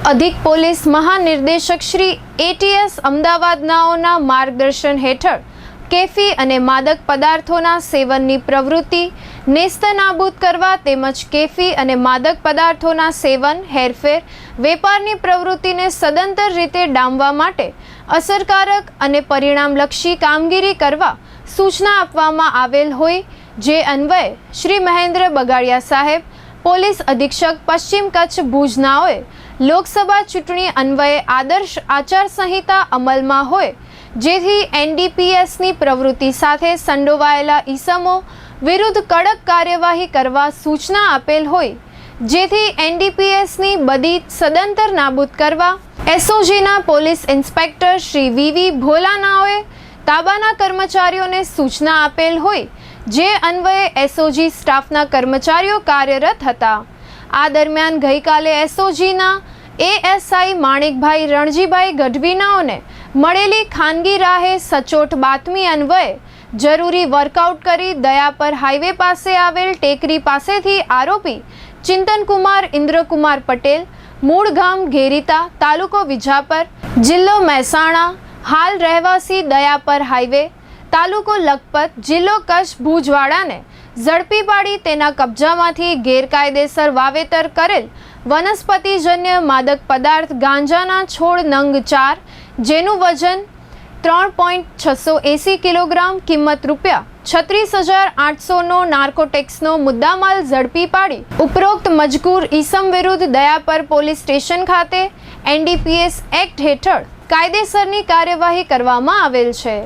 અધિક પોલીસ મહાનિર્દેશક શ્રી એટીએસ અમદાવાદનાઓના માર્ગદર્શન હેઠળ કેફી અને માદક પદાર્થોના સેવનની પ્રવૃત્તિ નેસ્તનાબૂદ કરવા તેમજ કેફી અને માદક પદાર્થોના સેવન, હેરફેર, વેપારની પ્રવૃત્તિને સદંતર રીતે ડામવા માટે અસરકારક અને પરિણામલક્ષી કામગીરી કરવા સૂચના આપવામાં આવેલ હોય, જે અન્વયે શ્રી મહેન્દ્ર બગાડિયા સાહેબ, પોલીસ અધિક્ષક પશ્ચિમ કચ્છ ભુજનાઓએ લોકસભા ચૂંટણી અન્વયે આદર્શ આચારસંહિતા અમલમાં હોય, જેથી એનડીપીએસની પ્રવૃત્તિ સાથે સંડોવાયેલા ઈસમો વિરુદ્ધ કડક કાર્યવાહી કરવા સૂચના આપેલ હોય, જેથી એનડીપીએસની બદી સદંતર નાબૂદ કરવા એસઓજીના પોલીસ ઇન્સ્પેક્ટર શ્રી વીવી ભોલાનાઓએ તાબાના કર્મચારીઓને સૂચના આપેલ હોય, જે અન્વયે એસઓજી સ્ટાફના કર્મચારીઓ કાર્યરત હતા. આ દરમિયાન ગઈકાલે એસઓજીના એએસઆઈ માણેકભાઈ રણજીભાઈ ગઢવીનાઓને મળેલી ખાનગી રાહે સચોટ બાતમી અન્વયે જરૂરી વર્કઆઉટ કરી દયાપર હાઈવે પાસે આવેલ ટેકરી પાસેથી આરોપી ચિંતનકુમાર ઇન્દ્રકુમાર પટેલ, મૂળ ગામ ઘેરીતા, તાલુકો વિજાપર, જિલ્લો મહેસાણા, હાલ રહેવાસી દયાપર હાઈવે, તાલુકો લખપત, જિલ્લો કચ્છ ભુજવાડાને ઝડપી પાડી તેના કબજામાંથી ગેરકાયદેસર વાવેતર કરેલ વનસ્પતિજન્ય માદક પદાર્થ ગાંજાના છોડ નંગ 4, જેનું વજન 3.680 કિલોગ્રામ, કિંમત ₹36,800નો નાર્કોટિક્સનો મુદ્દામાલ ઝડપી પાડી ઉપરોક્ત મજકૂર ઈસમ વિરુદ્ધ દયાપર પોલીસ સ્ટેશન ખાતે એનડીપીએસ એક્ટ હેઠળ કાયદેસરની કાર્યવાહી કરવામાં આવેલ છે.